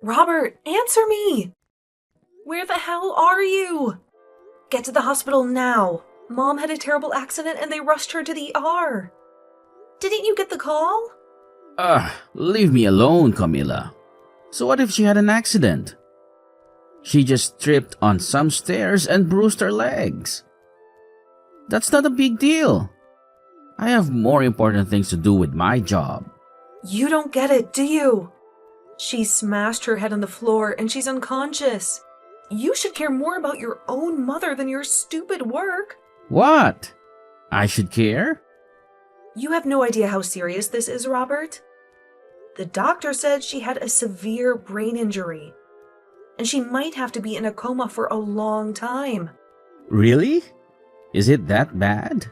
Robert, answer me! Where the hell are you? Get to the hospital now. Mom had a terrible accident and they rushed her to the ER. Didn't you get the call? Leave me alone, Camila. So what if she had an accident? She just tripped on some stairs and bruised her legs. That's not a big deal. I have more important things to do with my job. You don't get it, do you? She smashed her head on the floor and she's unconscious. You should care more about your own mother than your stupid work. What? I should care? You have no idea how serious this is, Robert. The doctor said she had a severe brain injury, and she might have to be in a coma for a long time. Really? Is it that bad?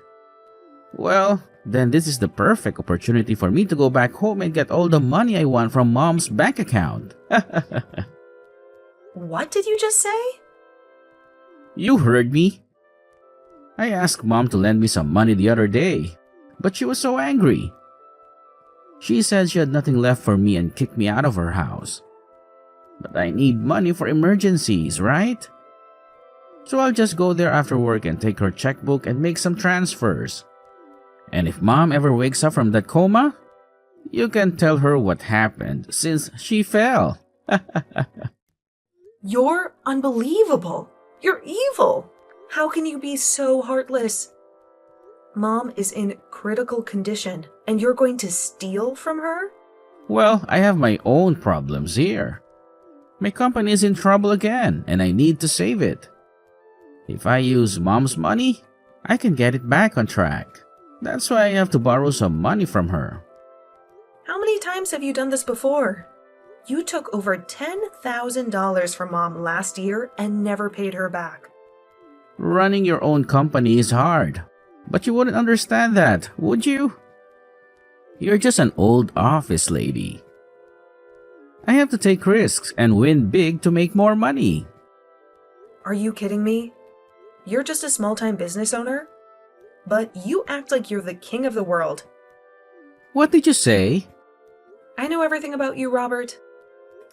Well, then this is the perfect opportunity for me to go back home and get all the money I want from Mom's bank account. What did you just say? You heard me. I asked Mom to lend me some money the other day, but she was so angry. She said she had nothing left for me and kicked me out of her house. But I need money for emergencies, right? So I'll just go there after work and take her checkbook and make some transfers. And if Mom ever wakes up from that coma, you can tell her what happened since she fell. You're unbelievable. You're evil. How can you be so heartless? Mom is in critical condition, and you're going to steal from her? Well, I have my own problems here. My company is in trouble again, and I need to save it. If I use Mom's money, I can get it back on track. That's why I have to borrow some money from her. How many times have you done this before? You took over $10,000 from Mom last year and never paid her back. Running your own company is hard, but you wouldn't understand that, would you? You're just an old office lady. I have to take risks and win big to make more money. Are you kidding me? You're just a small-time business owner? But you act like you're the king of the world. What did you say? I know everything about you, Robert.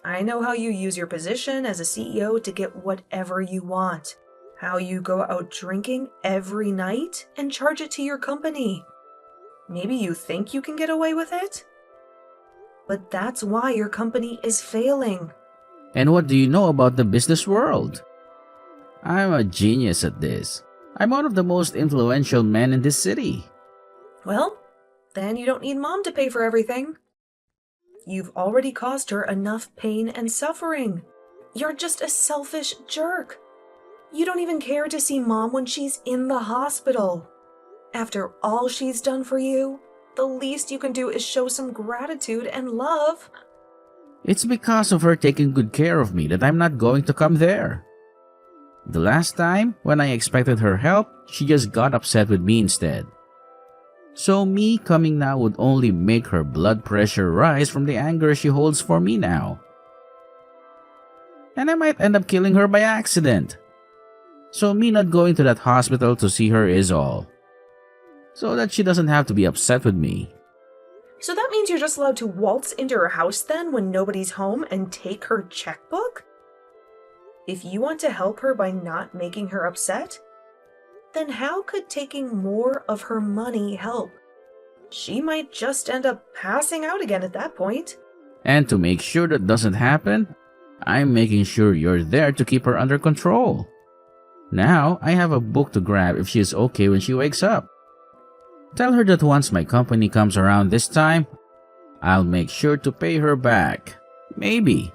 I know how you use your position as a CEO to get whatever you want. How you go out drinking every night and charge it to your company. Maybe you think you can get away with it? But that's why your company is failing. And what do you know about the business world? I'm a genius at this. I'm one of the most influential men in this city. Well, then you don't need Mom to pay for everything. You've already caused her enough pain and suffering. You're just a selfish jerk. You don't even care to see Mom when she's in the hospital. After all she's done for you, the least you can do is show some gratitude and love. It's because of her taking good care of me that I'm not going to come there. The last time, when I expected her help, she just got upset with me instead. So me coming now would only make her blood pressure rise from the anger she holds for me now. And I might end up killing her by accident. So me not going to that hospital to see her is all. So that she doesn't have to be upset with me. So that means you're just allowed to waltz into her house then when nobody's home and take her checkbook? If you want to help her by not making her upset, then how could taking more of her money help? She might just end up passing out again at that point. And to make sure that doesn't happen, I'm making sure you're there to keep her under control. Now, I have a book to grab if she is okay when she wakes up. Tell her that once my company comes around this time, I'll make sure to pay her back. Maybe.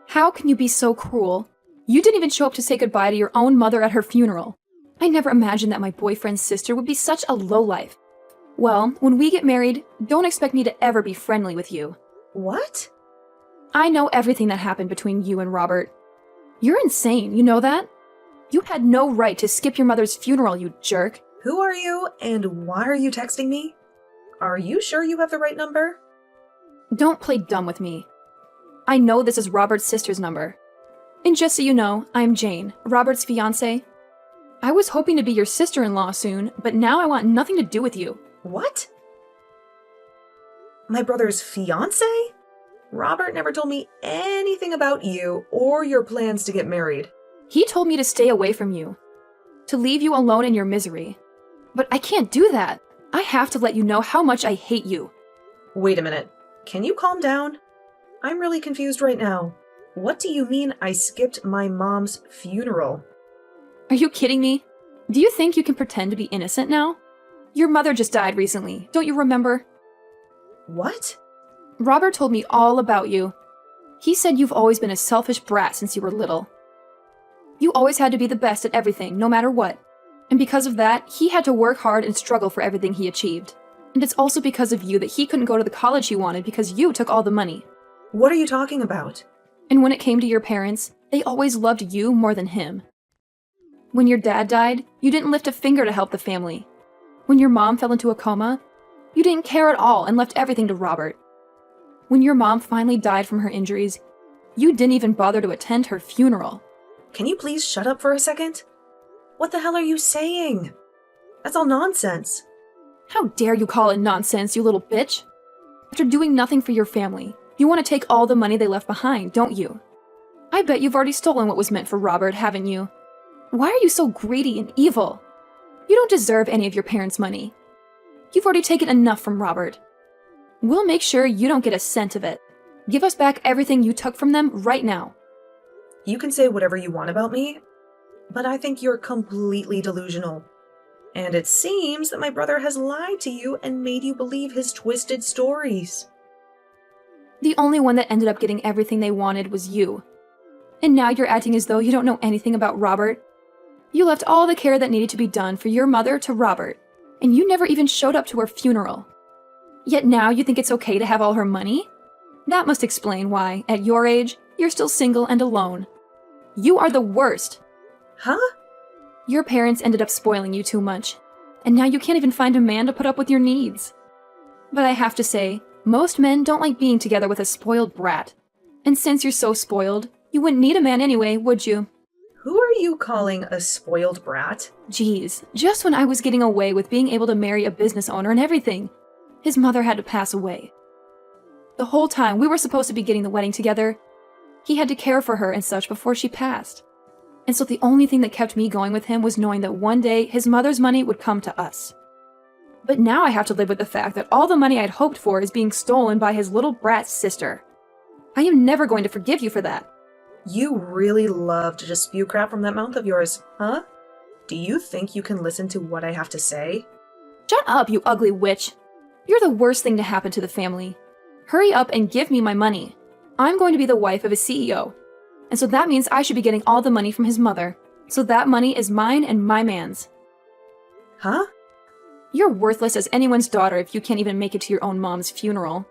How can you be so cruel? You didn't even show up to say goodbye to your own mother at her funeral. I never imagined that my boyfriend's sister would be such a lowlife. Well, when we get married, don't expect me to ever be friendly with you. What? I know everything that happened between you and Robert. You're insane, you know that? You had no right to skip your mother's funeral, you jerk. Who are you and why are you texting me? Are you sure you have the right number? Don't play dumb with me. I know this is Robert's sister's number. And just so you know, I'm Jane, Robert's fiancée. I was hoping to be your sister-in-law soon, but now I want nothing to do with you. What? My brother's fiancé? Robert never told me anything about you or your plans to get married. He told me to stay away from you, to leave you alone in your misery. But I can't do that. I have to let you know how much I hate you. Wait a minute. Can you calm down? I'm really confused right now. What do you mean I skipped my mom's funeral? Are you kidding me? Do you think you can pretend to be innocent now? Your mother just died recently, don't you remember? What? Robert told me all about you. He said you've always been a selfish brat since you were little. You always had to be the best at everything, no matter what. And because of that, he had to work hard and struggle for everything he achieved. And it's also because of you that he couldn't go to the college he wanted because you took all the money. What are you talking about? And when it came to your parents, they always loved you more than him. When your dad died, you didn't lift a finger to help the family. When your mom fell into a coma, you didn't care at all and left everything to Robert. When your mom finally died from her injuries, you didn't even bother to attend her funeral. Can you please shut up for a second? What the hell are you saying? That's all nonsense. How dare you call it nonsense, you little bitch? After doing nothing for your family, you want to take all the money they left behind, don't you? I bet you've already stolen what was meant for Robert, haven't you? Why are you so greedy and evil? You don't deserve any of your parents' money. You've already taken enough from Robert. We'll make sure you don't get a cent of it. Give us back everything you took from them right now. You can say whatever you want about me, but I think you're completely delusional. And it seems that my brother has lied to you and made you believe his twisted stories. The only one that ended up getting everything they wanted was you. And now you're acting as though you don't know anything about Robert. You left all the care that needed to be done for your mother to Robert, and you never even showed up to her funeral. Yet now you think it's okay to have all her money? That must explain why, at your age, you're still single and alone. You are the worst. Huh? Your parents ended up spoiling you too much, and now you can't even find a man to put up with your needs. But I have to say, most men don't like being together with a spoiled brat. And since you're so spoiled, you wouldn't need a man anyway, would you? Who are you calling a spoiled brat? Geez, just when I was getting away with being able to marry a business owner and everything, his mother had to pass away. The whole time we were supposed to be getting the wedding together, he had to care for her and such before she passed. And so the only thing that kept me going with him was knowing that one day his mother's money would come to us. But now I have to live with the fact that all the money I'd hoped for is being stolen by his little brat sister. I am never going to forgive you for that. You really love to just spew crap from that mouth of yours, huh? Do you think you can listen to what I have to say? Shut up, you ugly witch. You're the worst thing to happen to the family. Hurry up and give me my money. I'm going to be the wife of a CEO. And so that means I should be getting all the money from his mother. So that money is mine and my man's. Huh? You're worthless as anyone's daughter if you can't even make it to your own mom's funeral.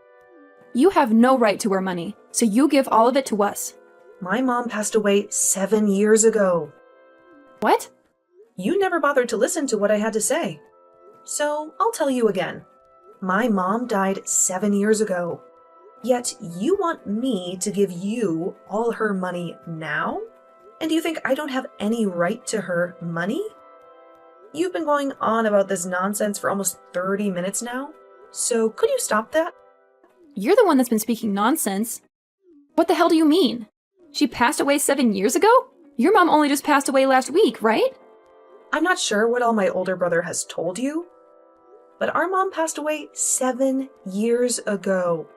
You have no right to her money, so you give all of it to us. My mom passed away 7 years ago. What? You never bothered to listen to what I had to say. So I'll tell you again. My mom died 7 years ago. Yet you want me to give you all her money now? And do you think I don't have any right to her money? You've been going on about this nonsense for almost 30 minutes now. So could you stop that? You're the one that's been speaking nonsense. What the hell do you mean? She passed away 7 years ago? Your mom only just passed away last week, right? I'm not sure what all my older brother has told you, but our mom passed away 7 years ago.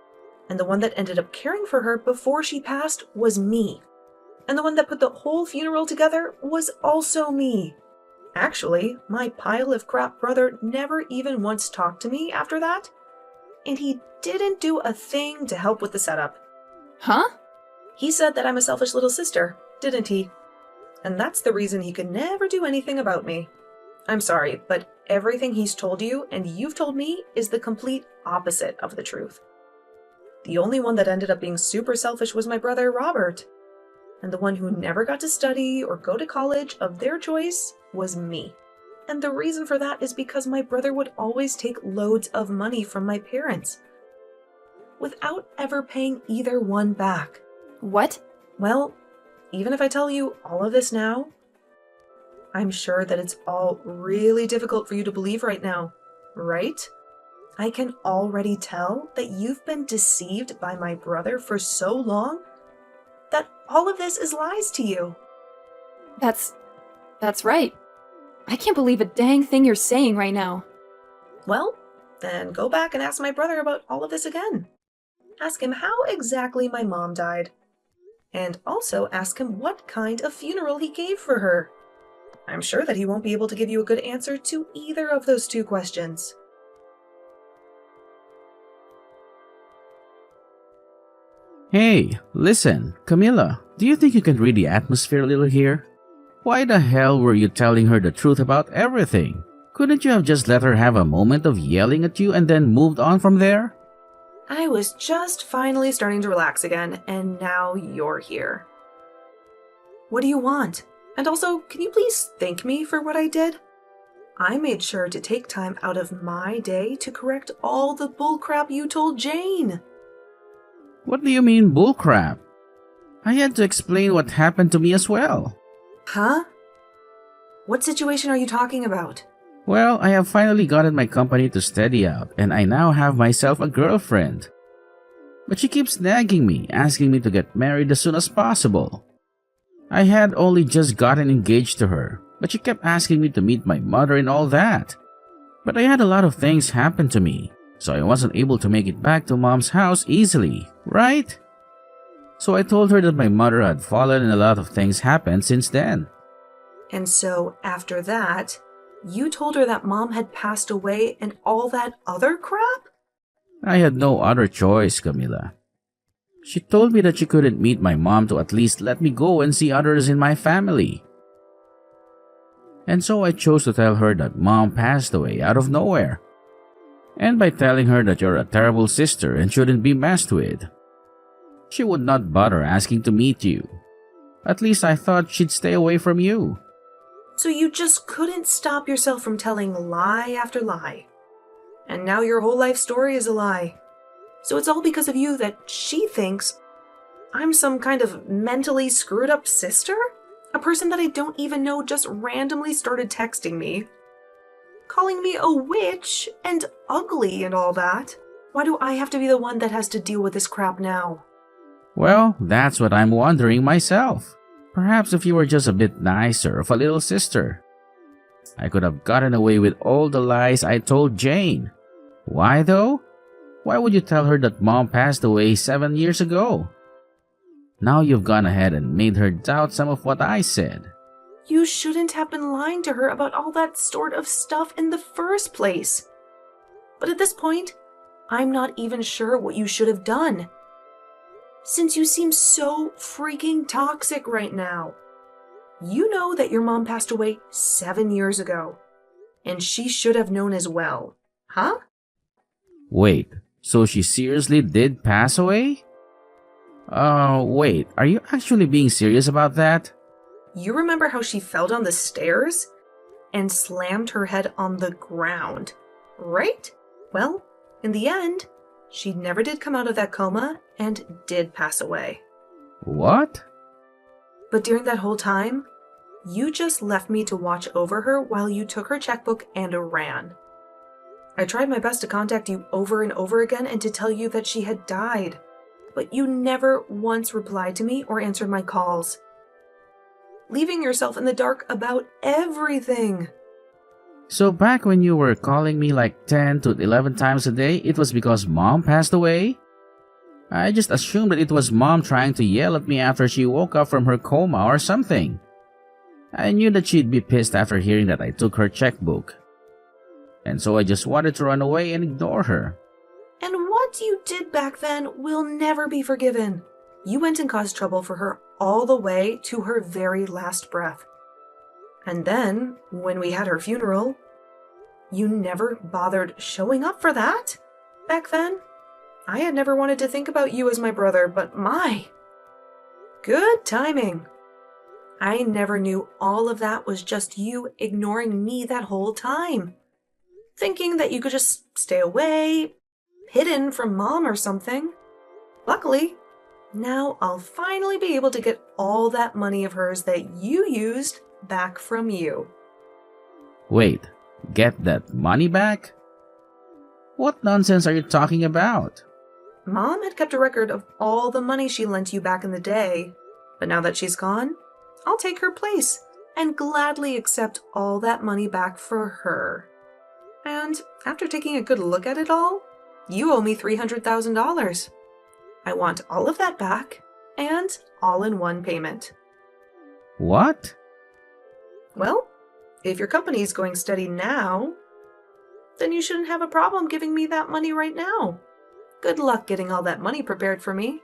And the one that ended up caring for her before she passed was me. And the one that put the whole funeral together was also me. Actually, my pile of crap brother never even once talked to me after that. And he didn't do a thing to help with the setup. Huh? He said that I'm a selfish little sister, didn't he? And that's the reason he could never do anything about me. I'm sorry, but everything he's told you and you've told me is the complete opposite of the truth. The only one that ended up being super selfish was my brother, Robert. And the one who never got to study or go to college of their choice was me. And the reason for that is because my brother would always take loads of money from my parents without ever paying either one back. What? Well, even if I tell you all of this now, I'm sure that it's all really difficult for you to believe right now, right? I can already tell that you've been deceived by my brother for so long that all of this is lies to you. That's right. I can't believe a dang thing you're saying right now. Well, then go back and ask my brother about all of this again. Ask him how exactly my mom died. And also ask him what kind of funeral he gave for her. I'm sure that he won't be able to give you a good answer to either of those two questions. Hey, listen, Camilla, do you think you can read the atmosphere a little here? Why the hell were you telling her the truth about everything? Couldn't you have just let her have a moment of yelling at you and then moved on from there? I was just finally starting to relax again, and now you're here. What do you want? And also, can you please thank me for what I did? I made sure to take time out of my day to correct all the bullcrap you told Jane. What do you mean bullcrap? I had to explain what happened to me as well. Huh? What situation are you talking about? Well, I have finally gotten my company to steady out and I now have myself a girlfriend. But she keeps nagging me, asking me to get married as soon as possible. I had only just gotten engaged to her, but she kept asking me to meet my mother and all that. But I had a lot of things happen to me, so I wasn't able to make it back to Mom's house easily, right? So I told her that my mother had fallen and a lot of things happened since then. And so, after that, you told her that Mom had passed away and all that other crap? I had no other choice, Camilla. She told me that she couldn't meet my mom to at least let me go and see others in my family. And so I chose to tell her that Mom passed away out of nowhere. And by telling her that you're a terrible sister and shouldn't be messed with, she would not bother asking to meet you. At least I thought she'd stay away from you. So you just couldn't stop yourself from telling lie after lie. And now your whole life story is a lie. So it's all because of you that she thinks I'm some kind of mentally screwed up sister? A person that I don't even know just randomly started texting me, calling me a witch and ugly and all that. Why do I have to be the one that has to deal with this crap now? Well, that's what I'm wondering myself. Perhaps if you were just a bit nicer of a little sister, I could have gotten away with all the lies I told Jane. Why though? Why would you tell her that Mom passed away 7 years ago? Now you've gone ahead and made her doubt some of what I said. You shouldn't have been lying to her about all that sort of stuff in the first place. But at this point, I'm not even sure what you should have done. Since you seem so freaking toxic right now. You know that your mom passed away 7 years ago. And she should have known as well. Huh? Wait, so she seriously did pass away? Wait, are you actually being serious about that? You remember how she fell down the stairs and slammed her head on the ground, right? Well, in the end, she never did come out of that coma and did pass away. What? But during that whole time, you just left me to watch over her while you took her checkbook and ran. I tried my best to contact you over and over again and to tell you that she had died, but you never once replied to me or answered my calls, leaving yourself in the dark about everything. So back when you were calling me like 10 to 11 times a day, it was because Mom passed away? I just assumed that it was Mom trying to yell at me after she woke up from her coma or something. I knew that she'd be pissed after hearing that I took her checkbook. And so I just wanted to run away and ignore her. And what you did back then will never be forgiven. You went and caused trouble for her all the way to her very last breath. And then, when we had her funeral, you never bothered showing up for that. Back then, I had never wanted to think about you as my brother, but my, good timing. I never knew all of that was just you ignoring me that whole time. Thinking that you could just stay away, hidden from Mom or something. Luckily, now I'll finally be able to get all that money of hers that you used back from you. Wait, get that money back? What nonsense are you talking about? Mom had kept a record of all the money she lent you back in the day, but now that she's gone, I'll take her place and gladly accept all that money back for her. And after taking a good look at it all, you owe me $300,000. I want all of that back, and all in one payment. What? Well, if your company's going steady now, then you shouldn't have a problem giving me that money right now. Good luck getting all that money prepared for me.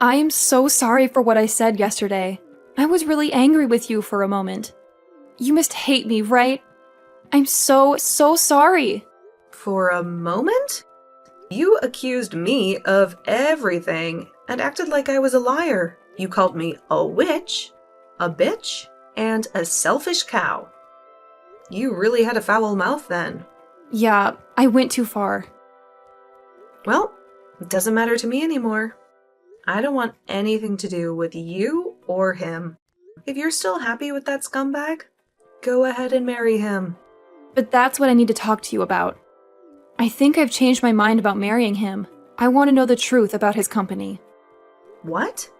I am so sorry for what I said yesterday. I was really angry with you for a moment. You must hate me, right? I'm so sorry. For a moment? You accused me of everything and acted like I was a liar. You called me a witch, a bitch, and a selfish cow. You really had a foul mouth then. Yeah, I went too far. Well, it doesn't matter to me anymore. I don't want anything to do with you or him. If you're still happy with that scumbag, go ahead and marry him. But that's what I need to talk to you about. I think I've changed my mind about marrying him. I want to know the truth about his company. What?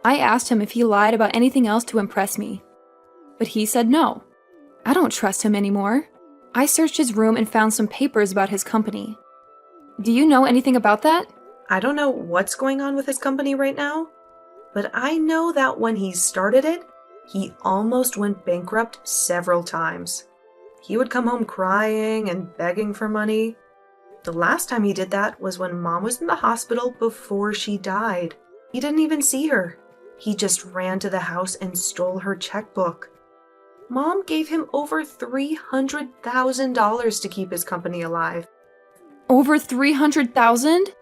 I asked him if he lied about anything else to impress me. But he said no. I don't trust him anymore. I searched his room and found some papers about his company. Do you know anything about that? I don't know what's going on with his company right now, but I know that when he started it, he almost went bankrupt several times. He would come home crying and begging for money. The last time he did that was when Mom was in the hospital before she died. He didn't even see her. He just ran to the house and stole her checkbook. Mom gave him over $300,000 to keep his company alive. Over $300,000?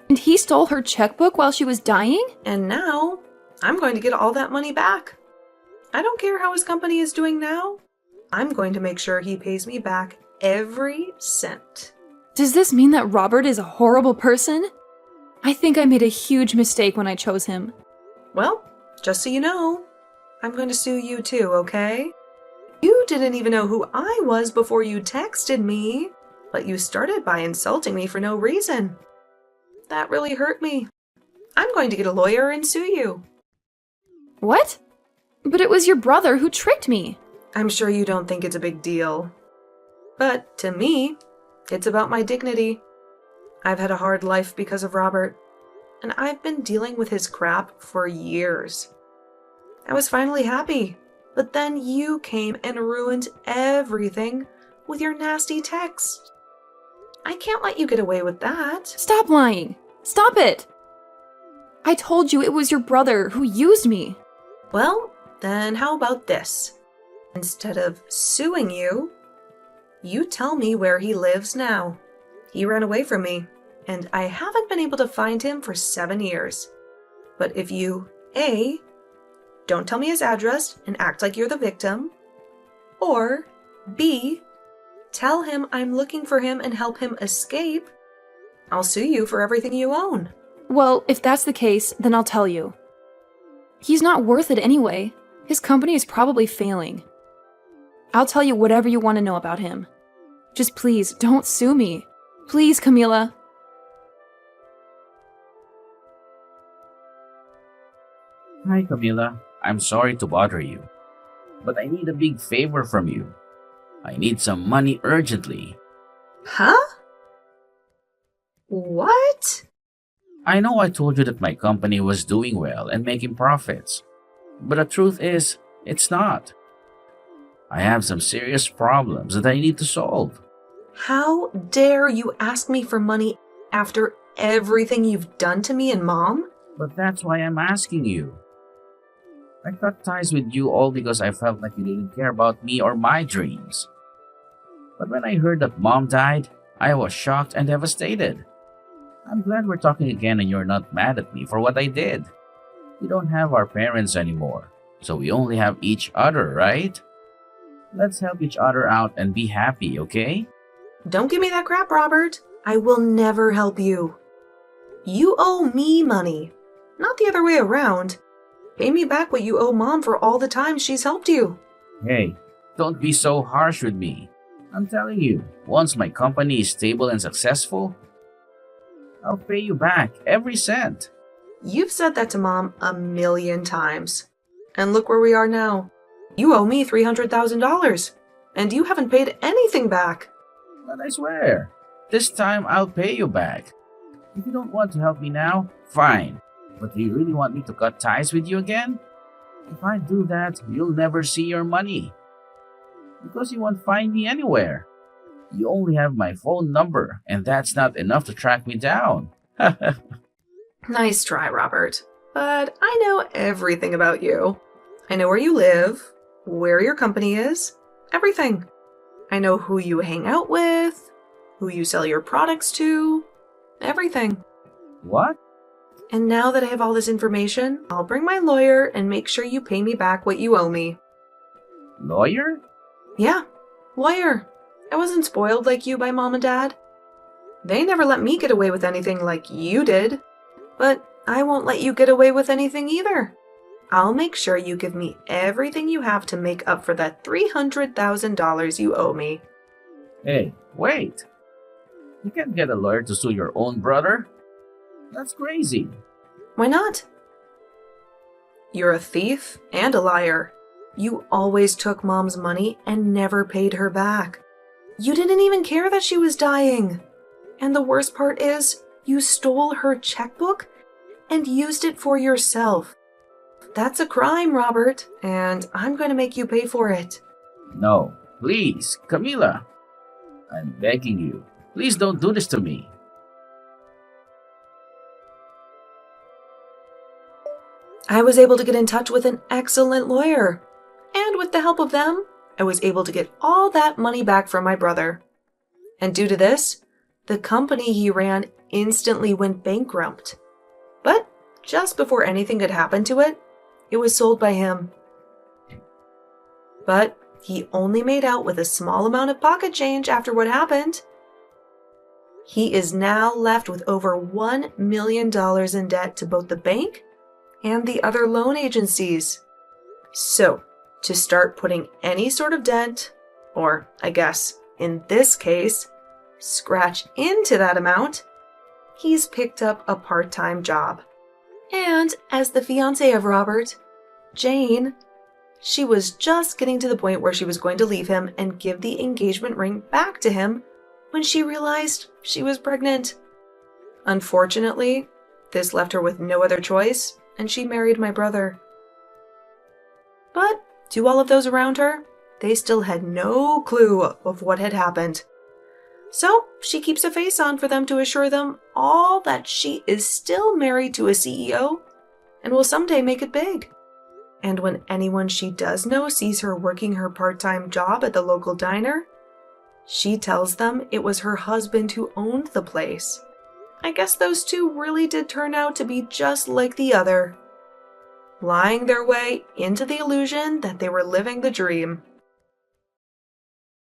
And he stole her checkbook while she was dying? And now, I'm going to get all that money back. I don't care how his company is doing now. I'm going to make sure he pays me back every cent. Does this mean that Robert is a horrible person? I think I made a huge mistake when I chose him. Well, just so you know, I'm going to sue you too, okay? You didn't even know who I was before you texted me, but you started by insulting me for no reason. That really hurt me. I'm going to get a lawyer and sue you. What? But it was your brother who tricked me. I'm sure you don't think it's a big deal. But to me, it's about my dignity. I've had a hard life because of Robert, and I've been dealing with his crap for years. I was finally happy, but then you came and ruined everything with your nasty text. I can't let you get away with that. Stop lying. Stop it. I told you it was your brother who used me. Well, then how about this? Instead of suing you, you tell me where he lives now. He ran away from me, and I haven't been able to find him for 7 years. But if you, A, don't tell me his address and act like you're the victim, or B, tell him I'm looking for him and help him escape, I'll sue you for everything you own. Well, if that's the case, then I'll tell you. He's not worth it anyway. His company is probably failing. I'll tell you whatever you want to know about him. Just please, don't sue me. Please, Camila. Hi, Camila. I'm sorry to bother you, but I need a big favor from you. I need some money urgently. Huh? What? I know I told you that my company was doing well and making profits, but the truth is, it's not. I have some serious problems that I need to solve. How dare you ask me for money after everything you've done to me and Mom? But that's why I'm asking you. I cut ties with you all because I felt like you didn't care about me or my dreams. But when I heard that Mom died, I was shocked and devastated. I'm glad we're talking again and you're not mad at me for what I did. We don't have our parents anymore, so we only have each other, right? Let's help each other out and be happy, okay? Don't give me that crap, Robert. I will never help you. You owe me money, not the other way around. Pay me back what you owe Mom for all the time she's helped you. Hey, Don't be so harsh with me. I'm telling you, once my company is stable and successful, I'll pay you back every cent. You've said that to Mom a million times. And look where we are now. You owe me $300,000, and you haven't paid anything back. But I swear, this time I'll pay you back. If you don't want to help me now, fine. But do you really want me to cut ties with you again? If I do that, you'll never see your money. Because you won't find me anywhere. You only have my phone number, and that's not enough to track me down. Nice try, Robert. But I know everything about you. I know where you live, where your company is, everything. I know who you hang out with, who you sell your products to, everything. What? And now that I have all this information, I'll bring my lawyer and make sure you pay me back what you owe me. Lawyer? Yeah, lawyer. I wasn't spoiled like you by Mom and Dad. They never let me get away with anything like you did. But I won't let you get away with anything either. I'll make sure you give me everything you have to make up for that $300,000 you owe me. Hey, wait. You can't get a lawyer to sue your own brother. That's crazy. Why not? You're a thief and a liar. You always took Mom's money and never paid her back. You didn't even care that she was dying. And the worst part is, you stole her checkbook and used it for yourself. That's a crime, Robert, and I'm going to make you pay for it. No, please, Camila. I'm begging you. Please don't do this to me. I was able to get in touch with an excellent lawyer. And with the help of them, I was able to get all that money back from my brother. And due to this, the company he ran instantly went bankrupt. But just before anything could happen to it, it was sold by him. But he only made out with a small amount of pocket change after what happened. He is now left with over $1 million in debt to both the bank and the other loan agencies. So, to start putting any sort of dent, or I guess in this case, scratch into that amount, he's picked up a part-time job. And as the fiancée of Robert, Jane, she was just getting to the point where she was going to leave him and give the engagement ring back to him when she realized she was pregnant. Unfortunately, this left her with no other choice, and she married my brother. But to all of those around her, they still had no clue of what had happened. So she keeps a face on for them to assure them all that she is still married to a CEO and will someday make it big. And when anyone she does know sees her working her part-time job at the local diner, she tells them it was her husband who owned the place. I guess those two really did turn out to be just like the other, lying their way into the illusion that they were living the dream.